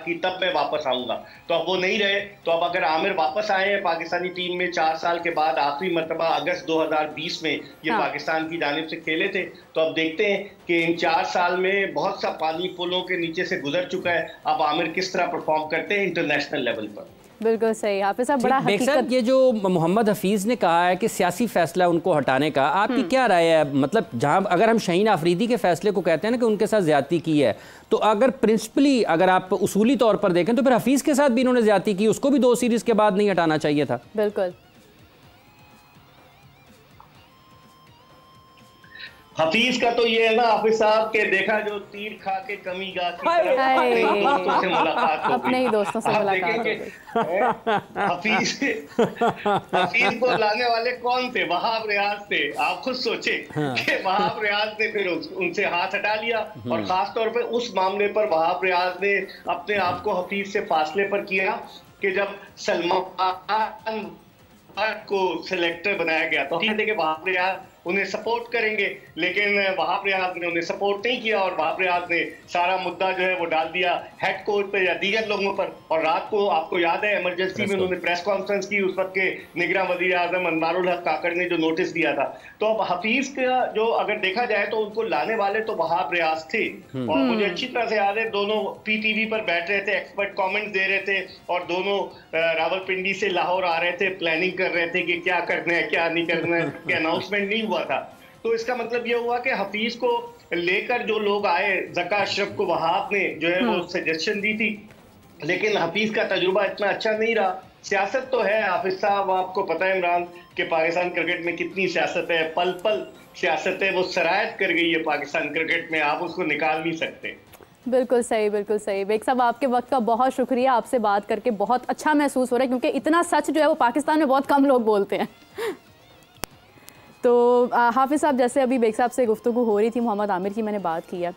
कि तब मैं वापस आऊंगा। तो अब वो नहीं रहे। तो अब अगर आमिर वापस आए हैं पाकिस्तानी टीम में 4 साल के बाद, आखिरी मरतबा अगस्त 2020 में ये पाकिस्तान की जानिब से खेले थे, तो अब देखते हैं कि इन 4 साल में बहुत सा पानी पुलों के नीचे से गुजर चुका है। अब आमिर किस तरह परफॉर्म करते हैं इंटरनेशनल लेवल पर। बिल्कुल सही हाफिज साहब, बड़ा हकीकत। ये जो मोहम्मद हफीज़ ने कहा है कि सियासी फैसला उनको हटाने का, आपकी क्या राय है? मतलब जहां अगर हम शाहीन आफरीदी के फैसले को कहते हैं ना कि उनके साथ ज्यादती की है, तो अगर प्रिंसिपली अगर आप उसूली तौर पर देखें तो फिर हफीज़ के साथ भी इन्होंने ज्यादती की, उसको भी 2 सीरीज के बाद नहीं हटाना चाहिए था। बिल्कुल। हफीज का तो ये है ना हाफिज साहब के देखा जो तीर खा के कमी गा की दोस्तों से मुलाकात, अपने ही दोस्तों से मुलाकात। हफीज को लाने वाले कौन थे? वहाब रियाज थे। आप खुद सोचे कि वहाब रियाज ने फिर उनसे हाथ हटा लिया, और खास तौर पर उस मामले पर वहाब रियाज ने अपने आप को हफीज से फासले पर किया कि जब सलमान को सिलेक्टर बनाया गया तो वहाब रियाज उन्हें सपोर्ट करेंगे, लेकिन वहाब रियाज ने उन्हें सपोर्ट नहीं किया, और वहाब रियाज ने सारा मुद्दा जो है वो डाल दिया हेड कोच पे या दीगर लोगों पर। और रात को आपको याद है इमरजेंसी में उन्होंने प्रेस कॉन्फ्रेंस की, उस वक्त के निगरान वजीर आजम अनवारुल हक काकड़ ने जो नोटिस दिया था। तो अब हफीज का जो अगर देखा जाए तो उनको लाने वाले तो वहाब रियाज थे, और मुझे अच्छी तरह से याद है दोनों पीटीवी पर बैठ रहे थे, एक्सपर्ट कॉमेंट दे रहे थे, और दोनों रावलपिंडी से लाहौर आ रहे थे, प्लानिंग कर रहे थे कि क्या करना है क्या नहीं करना है, कि अनाउंसमेंट नहीं हुआ था। तो इसका मतलब यह हुआ कि हफीज को लेकर जो लोग आए, ज़का अशरफ को वहाब ने जो है वो सजेशन दी थी, लेकिन हफीज का तजुर्बा इतना अच्छा नहीं रहा। सियासत तो है हाफिज साहब, आपको पता है इमरान कि पाकिस्तान क्रिकेट में कितनी सियासत है, पल पल सियासत है, वो सरायत कर गई है पाकिस्तान क्रिकेट में, आप उसको निकाल नहीं सकते। बिल्कुल सही, बिल्कुल सही। बेग साहब आपके वक्त का बहुत शुक्रिया, आपसे बात करके बहुत अच्छा महसूस हो रहा है, क्योंकि इतना सच जो है वो पाकिस्तान में बहुत कम लोग बोलते हैं। तो हाफिज़ साहब, जैसे अभी बेग साहब से गुफ्तगू हो रही थी, मोहम्मद आमिर की मैंने बात की है,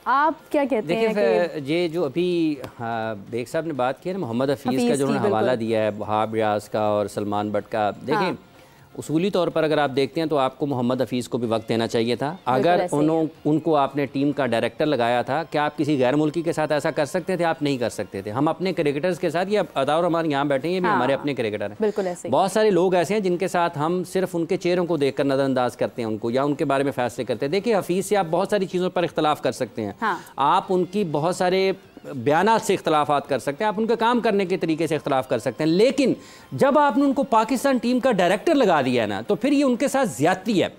आप क्या कहते हैं? देखिए ये जो अभी बेग साहब ने बात की है ना मोहम्मद हफीज़ का, जो उन्होंने हवाला दिया है वहाब रियाज का और सलमान बट का, देखिए उसूली तौर पर अगर आप देखते हैं तो आपको मोहम्मद हफीज़ को भी वक्त देना चाहिए था। अगर उनको आपने टीम का डायरेक्टर लगाया था, क्या आप किसी गैर मुल्की के साथ ऐसा कर सकते थे? आप नहीं कर सकते थे। हम अपने क्रिकेटर्स के साथ, ये अताउर रहमान यहाँ बैठे हैं, ये भी हमारे अपने क्रिकेटर हैं। बिल्कुल ऐसे। बहुत सारे लोग ऐसे हैं जिनके साथ हम सिर्फ उनके चेहरों को देखकर नज़रअंदाज करते हैं उनको, या उनके बारे में फैसले करते हैं। देखिए हफीज़ से आप बहुत सारी चीज़ों पर इख्तलाफ कर सकते हैं, आप उनकी बहुत सारे बयानात से इख्तलाफात कर सकते हैं, आप उनके काम करने के तरीके से इख्तलाफ कर सकते हैं, लेकिन जब आपने उनको पाकिस्तान टीम का डायरेक्टर लगा दिया है ना, तो फिर ये उनके साथ ज्यादती है।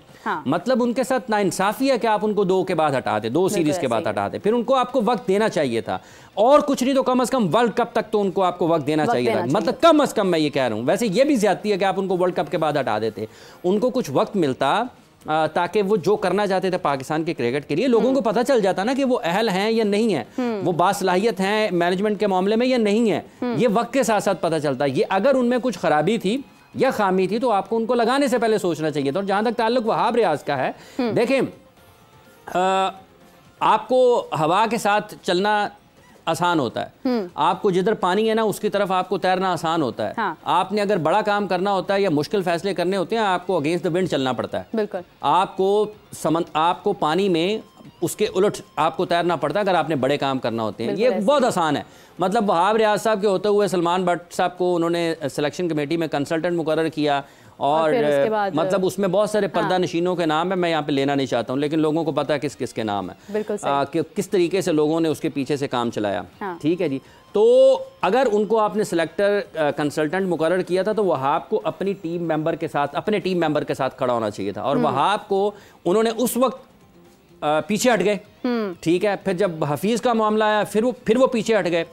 मतलब उनके साथ नाइंसाफ़ी है कि आप उनको 2 के बाद हटाते, 2 सीरीज़ के बाद हटाते, फिर उनको आपको वक्त देना चाहिए था, और कुछ नहीं तो कम अज़ कम वर्ल्ड कप तक तो उनको आपको वक्त देना चाहिए था। मतलब कम अज़ कम मैं ये कह रहा हूँ, वैसे ये भी ज्यादती है कि आप उनको वर्ल्ड कप के बाद हटा देते, उनको कुछ वक्त मिलता ताकि वो जो करना चाहते थे पाकिस्तान के क्रिकेट के लिए, लोगों को पता चल जाता ना कि वो अहल हैं या नहीं है, वो बासलाहियत हैं मैनेजमेंट के मामले में या नहीं है, ये वक्त के साथ साथ पता चलता। ये अगर उनमें कुछ खराबी थी या खामी थी तो आपको उनको लगाने से पहले सोचना चाहिए था। और जहां तक ताल्लुक वहाब रियाज का है, देखें आपको हवा के साथ चलना आसान होता है, आपको जिधर पानी है ना उसकी तरफ आपको तैरना आसान होता है। आपने अगर बड़ा काम करना होता है या मुश्किल फैसले करने होते हैं, आपको अगेंस्ट द विंड चलना पड़ता है। बिल्कुल। आपको पानी में उसके उलट आपको तैरना पड़ता है अगर आपने बड़े काम करना होते हैं। ये बहुत आसान है। मतलब वहाब रियाज साहब के होते हुए सलमान बट साहब को उन्होंने सिलेक्शन कमेटी में कंसल्टेंट मुकर्रर किया, और मतलब उसमें बहुत सारे पर्दा नशीनों के नाम है, मैं यहाँ पे लेना नहीं चाहता हूँ, लेकिन लोगों को पता है किस किस के नाम है, कि किस तरीके से लोगों ने उसके पीछे से काम चलाया। ठीक है जी। तो अगर उनको आपने सिलेक्टर कंसल्टेंट मुकर्रर किया था तो वहाब को अपनी टीम मेंबर के साथ, अपने टीम मेंबर के साथ खड़ा होना चाहिए था, और वहाब को उन्होंने उस वक्त पीछे हट गए। ठीक है, फिर जब हफीज का मामला आया फिर वो पीछे हट गए।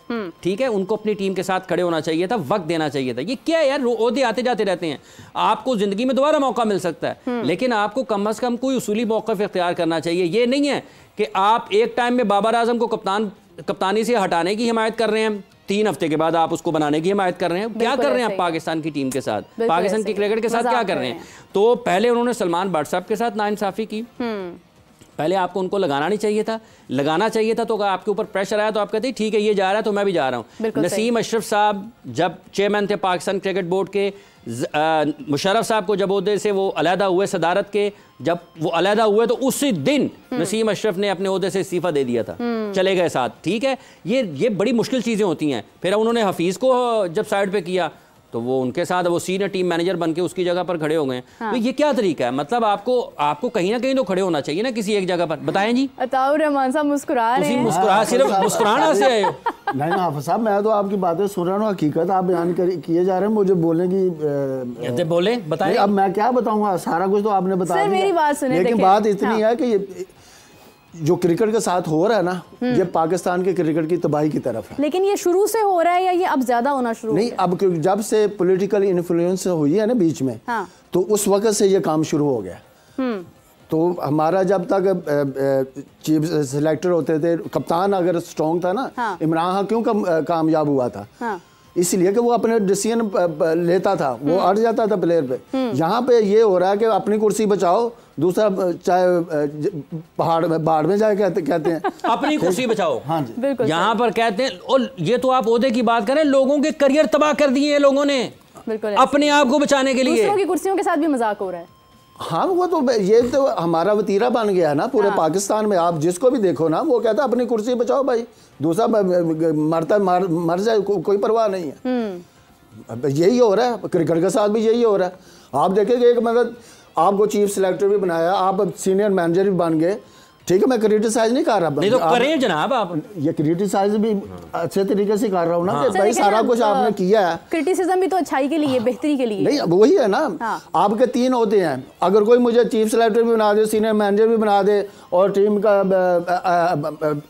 ठीक है, उनको अपनी टीम के साथ खड़े होना चाहिए था, वक्त देना चाहिए था। ये क्या है यार, ओहदे आते जाते रहते हैं, आपको जिंदगी में दोबारा मौका मिल सकता है, लेकिन आपको कम अज कम कोई उसूली मौक़िफ़ इख्तियार करना चाहिए। ये नहीं है कि आप एक टाइम में बाबर आजम को कप्तानी से हटाने की हिमायत कर रहे हैं, 3 हफ्ते के बाद आप उसको बनाने की हिमायत कर रहे हैं। क्या कर रहे हैं आप पाकिस्तान की टीम के साथ, पाकिस्तान की क्रिकेट के साथ क्या कर रहे हैं? तो पहले उन्होंने सलमान बट साहब के साथ नाइंसाफ़ी की, पहले आपको उनको लगाना नहीं चाहिए था, लगाना चाहिए था तो आपके ऊपर प्रेशर आया तो आप कहते ठीक है ये जा रहा है तो मैं भी जा रहा हूँ। नसीम अशरफ साहब जब चेयरमैन थे पाकिस्तान क्रिकेट बोर्ड के, मुशर्रफ साहब को जब ओहदे से वो अलहदा हुए सदारत के, जब वो अलहदा हुए तो उसी दिन नसीम अशरफ ने अपने ओहदे से इस्तीफा दे दिया था, चले गए साथ। ठीक है, ये बड़ी मुश्किल चीज़ें होती हैं। फिर उन्होंने हफीज़ को जब साइड पे किया तो वो उनके साथ वो सीनियर टीम मैनेजर बन के उसकी जगह पर खड़े हो गए। हाँ। तो ये क्या तरीका है? मतलब आपको कहीं ना कहीं तो खड़े होना चाहिए ना किसी एक जगह पर। बताएं जी। अताउर रहमान साहब मुस्कुरा रहे हैं। सिर्फ मुस्कुराना से आए हो? नहीं हाफिज साहब, मैं तो आपकी बातें सुन रहा हूँ, हकीकत आप बयान किए जा रहे हैं, मुझे बोलने की बोले बताएं। अब मैं क्या बताऊंगा, सारा कुछ तो आपने बताया। मेरी बात सुने, लेकिन बात इतनी है कि ये जो क्रिकेट के साथ हो रहा है ना, ये पाकिस्तान के क्रिकेट की तबाही की तरफ है। लेकिन ये शुरू से हो रहा है या ये अब ज्यादा होना शुरू? नहीं, अब जब से पॉलिटिकल इन्फ्लुएंस हुई है ना बीच में, हाँ। तो उस वक्त से ये काम शुरू हो गया। तो हमारा जब तक चीफ सिलेक्टर होते थे, कप्तान अगर स्ट्रॉन्ग था ना, हाँ। इमरान खान क्यों कामयाब हुआ था? हाँ। इसलिए कि वो अपने डिसीजन लेता था, वो अड़ जाता था प्लेयर पे। यहाँ पे ये हो रहा है कि अपनी कुर्सी बचाओ, दूसरा चाहे बाढ़ में जाए कहते हैं अपनी कुर्सी बचाओ। हाँ जी, यहाँ पर कहते हैं। और ये तो आप ओहदे की बात करें, लोगों के करियर तबाह कर दिए हैं लोगों ने अपने आप को बचाने के लिए। दूसरों की कुर्सियों के साथ भी मजाक हो रहा है। हाँ, वो तो ये तो हमारा वतीरा बन गया है ना पूरे हाँ। पाकिस्तान में आप जिसको भी देखो ना, वो कहता है अपनी कुर्सी बचाओ भाई, दूसरा मरता मर जाए, कोई परवाह नहीं है। यही हो रहा है क्रिकेट के साथ भी, यही हो रहा है। आप देखेंगे एक मतलब आपको चीफ सिलेक्टर भी बनाया, आप सीनियर मैनेजर भी बन गए, ठीक है, मैं क्रिटिसाइज नहीं कर रहा। नहीं तो करें जनाब, आप ये क्रिटिसाइज भी अच्छे तरीके से कर रहा हूँ ना, कि भाई सारा कुछ आपने किया है। क्रिटिसिज्म भी तो अच्छाई के लिए, बेहतरी के लिए। नहीं, वही है ना, आपके 3 होते हैं। अगर कोई मुझे चीफ सिलेक्टर भी बना दे, सीनियर मैनेजर भी बना दे और टीम का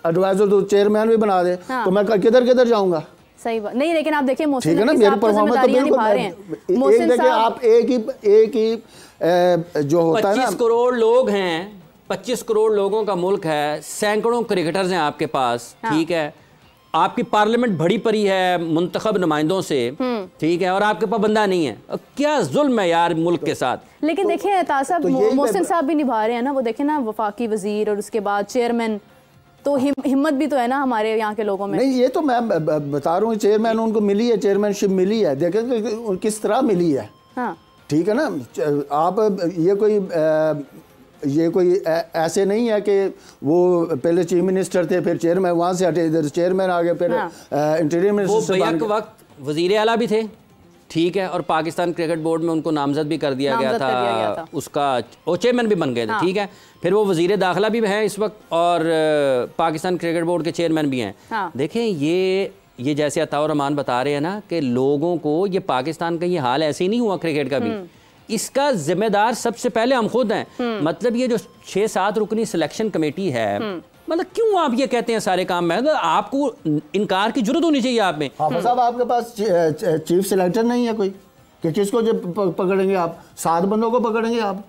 एडवाइजर तो चेयरमैन भी बना दे, तो मैं किधर जाऊंगा? सही बात नहीं, लेकिन आप देखिए ठीक है ना, मेरी परफॉर्मेंस तो बिल्कुल एक देखिए आप एक ही जो होता है ना, 25 करोड़ लोग हैं, 25 करोड़ लोगों का मुल्क है, सैकड़ों क्रिकेटर्स हैं आपके पास। हाँ। ठीक है, आपकी पार्लियामेंट भरी पड़ी है मुंतखब नुमाइंदों से, ठीक है, और आपके पास बंदा नहीं है। क्या जुल्म है यार मुल्क के साथ। लेकिन देखिए तासब मोहसिन साहब भी निभा रहे हैं ना, वो देखे ना, वफाकी वजीर और उसके बाद चेयरमैन, तो हिम्मत भी तो है ना हमारे यहाँ के लोगों में। नहीं, ये तो मैं बता रहा हूँ, चेयरमैन उनको मिली है, चेयरमैनशिप मिली है, देखें किस तरह मिली है। हाँ। ठीक है ना, आप ये कोई ऐसे नहीं है कि वो पहले चीफ मिनिस्टर थे, फिर चेयरमैन, वहाँ से हटे इधर चेयरमैन आ गए, फिर इंटीरियर मिनिस्टर बैक वक्त वजीर आला भी थे, ठीक है, और पाकिस्तान क्रिकेट बोर्ड में उनको नामजद भी कर दिया गया था, उसका वो चेयरमैन भी बन गए थे। हाँ। ठीक है, फिर वो वजीर दाखिला भी हैं इस वक्त और पाकिस्तान क्रिकेट बोर्ड के चेयरमैन भी हैं। हाँ। देखें ये जैसे अताउर रहमान बता रहे हैं ना कि लोगों को, ये पाकिस्तान का ये हाल ऐसे ही नहीं हुआ क्रिकेट का भी, इसका जिम्मेदार सबसे पहले हम खुद हैं। मतलब ये जो 6-7 रुकनी सिलेक्शन कमेटी है, मतलब क्यों आप ये कहते हैं सारे काम में, आपको इनकार की जरूरत होनी चाहिए आप में। साहब आपके पास चीफ सिलेक्टर नहीं है कोई कि किसको पकड़ेंगे आप? 7 बंदों को पकड़ेंगे आप?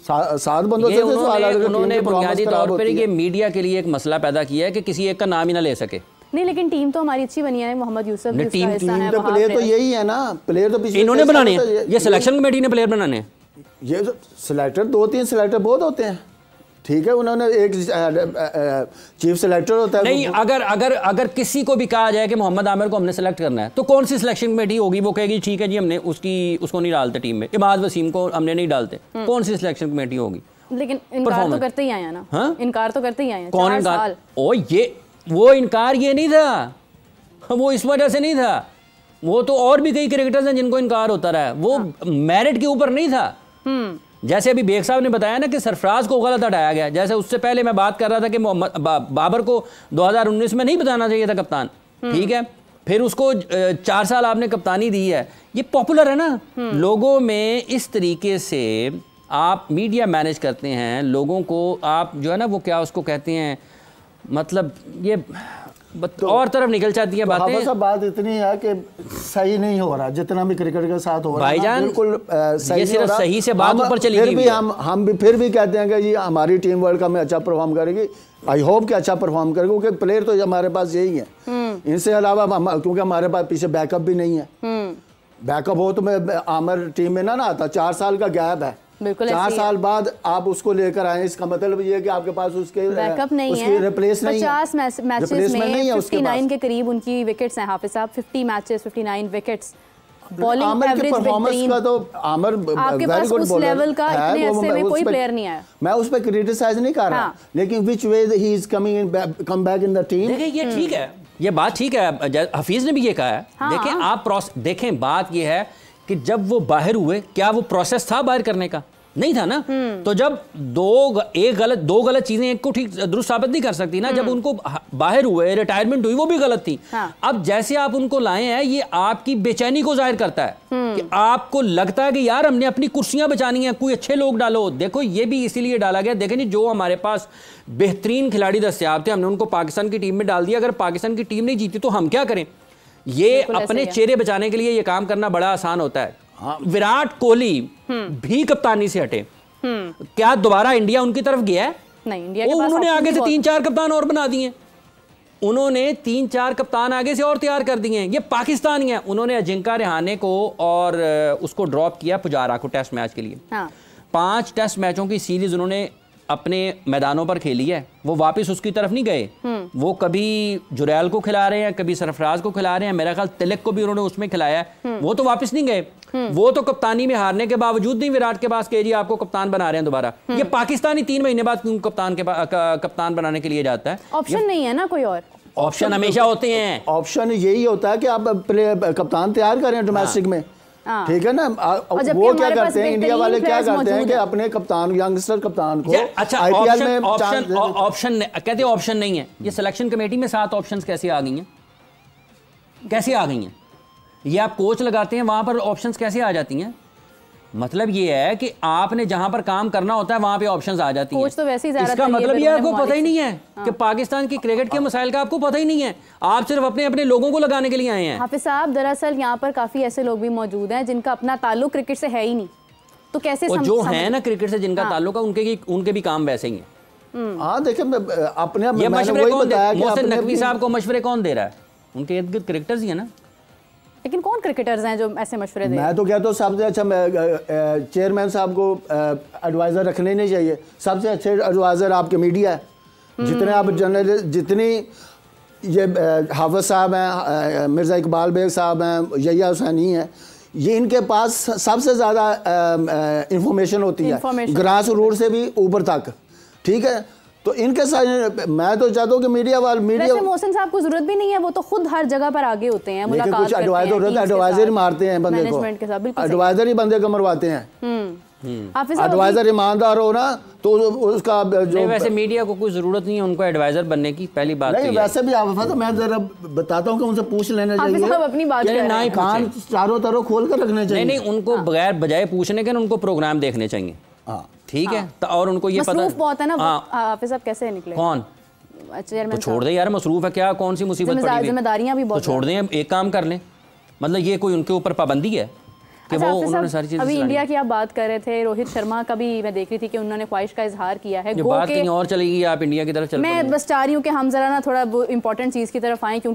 7 बंदों से उन्होंने बुनियादी तौर पर ये मीडिया के लिए एक मसला पैदा किया है कि किसी एक का नाम ही ना ले सके। नहीं, लेकिन टीम तो हमारी अच्छी बनी है, मोहम्मद यूसुफ भी टीम तो प्लेयर तो यही है ना, प्लेयर तो इन्होंने बनाने हैं, ये सिलेक्शन कमेटी ने प्लेयर बनाने हैं। ये सिलेक्टर 2-3 सिलेक्टर बहुत होते हैं, ठीक है, उन्होंने एक चीफ सिलेक्टर होता है। नहीं, अगर किसी को भी कहा जाए कि मोहम्मद आमिर को हमने सेलेक्ट करना है, तो कौन सी सिलेक्शन कमेटी होगी? वो कहेगी ठीक है जी, हमने उसको नहीं डालते टीम में, इमाद वसीम को हमने नहीं डालते। कौन सी सिलेक्शन कमेटी होगी? लेकिन इनकार तो करते ही आए ना। हाँ? इनकार तो करते ही आए। कौन इनकार? वो इनकार ये नहीं था, वो इस वजह से नहीं था, वो तो और भी कई क्रिकेटर्स हैं जिनको इनकार होता रहा है, वो मेरिट के ऊपर नहीं था। जैसे अभी बेग साहब ने बताया ना कि सरफराज को गलत हटाया गया, जैसे उससे पहले मैं बात कर रहा था कि मोहम्मद बाबर को 2019 में नहीं बताना चाहिए था कप्तान, ठीक है, फिर उसको 4 साल आपने कप्तानी दी है। ये पॉपुलर है ना लोगों में, इस तरीके से आप मीडिया मैनेज करते हैं लोगों को, आप जो है ना वो क्या उसको कहते हैं, मतलब ये तो और तरफ निकल जाती है बातें। सब बात इतनी है कि सही नहीं हो रहा, जितना भी क्रिकेट के साथ हो रहा है भाईजान, बिल्कुल सही, ये सिर्फ सही से बात ऊपर चली गई। हम भी फिर भी कहते हैं कि जी हमारी टीम वर्ल्ड कप में अच्छा परफॉर्म करेगी, आई होप कि अच्छा परफॉर्म करेगी, क्योंकि प्लेयर तो हमारे पास यही है। इनसे अलावा क्योंकि हमारे पास पीछे बैकअप भी नहीं है, बैकअप हो तो मैं आमिर टीम में ना आता, 4 साल का गैप है, 4 साल बाद आप उसको लेकर आए, इसका मतलब ये है कि आपके पास उसके बैकअप नहीं है, रिप्लेस नहीं 50 मैचेस में 59 के करीब उनकी विकेट्स हैं हाफिज साहब, 50 मैचेस 59 विकेट्स। बॉलिंग एवरेज बेहतरीन का तो आमर आपके पास उस लेवल का इतने ऐसे में कोई प्लेयर नहीं आया। मैं उस पे क्रिटिसाइज नहीं कर रहा, लेकिन which way he is coming in come back in the team. देखिए ये ठीक है, ये बात ठीक है, हफीज ने भी ये कहा है। देखें आप देखें बात ये है कि जब वो बाहर हुए, क्या वो प्रोसेस था बाहर करने का? नहीं था ना। तो जब दो गलत चीजें एक को ठीक दुरुस्त साबित नहीं कर सकती ना। जब उनको बाहर हुए, रिटायरमेंट हुई, वो भी गलत थी। अब जैसे आप उनको लाए हैं, ये आपकी बेचैनी को जाहिर करता है कि आपको लगता है कि यार हमने अपनी कुर्सियां बचानी है, कोई अच्छे लोग डालो। देखो ये भी इसीलिए डाला गया, देखें जी जो हमारे पास बेहतरीन खिलाड़ी दस्तियाब थे, हमने उनको पाकिस्तान की टीम में डाल दिया। अगर पाकिस्तान की टीम नहीं जीती तो हम क्या करें? ये अपने चेहरे बचाने के लिए ये काम करना बड़ा आसान होता है। विराट कोहली भी कप्तानी से हटे, क्या दोबारा इंडिया उनकी तरफ गया है? नहीं, इंडिया के पास उन्होंने आगे से 3-4 कप्तान और बना दिए, उन्होंने 3-4 कप्तान आगे से और तैयार कर दिए हैं। ये पाकिस्तानी है। उन्होंने अजिंक्य रहाणे को और उसको ड्रॉप किया पुजारा को टेस्ट मैच के लिए। 5 टेस्ट मैचों की सीरीज उन्होंने अपने मैदानों पर खेली है, वो वापस उसकी तरफ नहीं गए। वो कभी जुरैल को खिला रहे हैं, कभी सरफराज को खिला रहे हैं, मेरा ख्याल तिलक को भी उन्होंने उसमें खिलाया है। वो तो वापस नहीं गए। वो तो कप्तानी में हारने के बावजूद नहीं विराट के पास के जी आपको कप्तान बना रहे हैं दोबारा। ये पाकिस्तानी 3 महीने बाद क्यों कप्तान बनाने के लिए जाता है? ऑप्शन नहीं है ना कोई और। ऑप्शन हमेशा होते हैं। ऑप्शन यही होता है कि आप कप्तान तैयार करें डोमेस्टिक में, ठीक है ना। वो क्या करते हैं, इंडिया वाले क्या करते हैं कि अपने कप्तान, यंगस्टर कप्तान को आईपीएल में ऑप्शन कहते हैं ऑप्शन नहीं है। ये सिलेक्शन कमेटी में 7 ऑप्शंस कैसे आ गई हैं? कैसे आ गई हैं? ये आप कोच लगाते हैं, वहां पर ऑप्शंस कैसे आ जाती हैं? मतलब ये है कि आपने जहां पर काम करना होता है वहां पे ऑप्शंस आ जाती हैं। कोच तो वैसे ही इसका मतलब ये आपको पता ही नहीं है कि पाकिस्तान की क्रिकेट के मसाइल का आपको पता ही नहीं है। आप सिर्फ अपने अपने लोगों को लगाने के लिए आए हैं। हाफिज साहब, दरअसल यहाँ पर काफी ऐसे लोग भी मौजूद हैं जिनका अपना ताल्लुक क्रिकेट से है ही नहीं, तो कैसे जो है ना क्रिकेट से जिनका ताल्लुक है उनके भी काम वैसे ही है। हाँ देखिए, अपने ये मशवरे कौन दे, मोहसिन नकवी साहब को मशवरे कौन दे रहा है? उनके इर्द गिर्द क्रिकेटर्स ही है ना। लेकिन कौन क्रिकेटर्स हैं जो ऐसे मशवरे दे? मैं तो कहता हूँ सबसे अच्छा चेयरमैन साहब को एडवाइज़र रखने नहीं चाहिए। सबसे अच्छे एडवाइज़र आपके मीडिया है। जितने आप जर्नलिस्ट, जितनी ये हाफिज साहब हैं, मिर्ज़ा इकबाल बेग साहब हैं, यहिया हुसैनी हैं, ये इनके पास सबसे ज़्यादा इंफॉर्मेशन होती है, ग्रास रूट से भी ऊपर तक, ठीक है। तो इनके साथ मैं तो चाहता हूँ कि मीडिया मोहसिन साहब को जरूरत भी नहीं है, वो तो खुद हर जगह पर आगे होते हैं, मुलाकात कुछ एडवाइजर ही मारते हैं बंदे को, एडवाइजर ही बंदे को मरवाते हैं। एडवाइजर ईमानदार हो ना तो उसका जो वैसे मीडिया को कोई जरूरत नहीं है उनको एडवाइजर बनने की। पहली बात नहीं, वैसे भी आप तो मैं जरा बताता हूँ कि उनसे पूछ लेना चाहिए। अपनी बात ना ही कान चारों तरफ खोल कर रखने चाहिए। नहीं, उनको बगैर बजाय पूछने के उनको प्रोग्राम देखने चाहिए। ठीक है, तो और उनको ये पता बहुत है ना। हाफिज साहब कैसे निकले? कौन तो छोड़ दे यार, मसरूफ है क्या, कौन सी मुसीबत पड़ी हुई? जिम्मेदारियां भी बहुत, तो छोड़ दें, एक काम कर लें। मतलब ये कोई उनके ऊपर पाबंदी है कि वो उन्होंने सारी चीजें। अभी इंडिया की आप बात कर रहे थे, रोहित शर्मा का भी मैं देख रही थी कि उन्होंने ख्वाहिश का इजहार किया है। बात कहीं और चलेगी, आप इंडिया की तरफ चल। मैं बस चाह रही हूँ कि हम जरा ना थोड़ा इंपॉर्टेंट चीज की तरफ आए, क्योंकि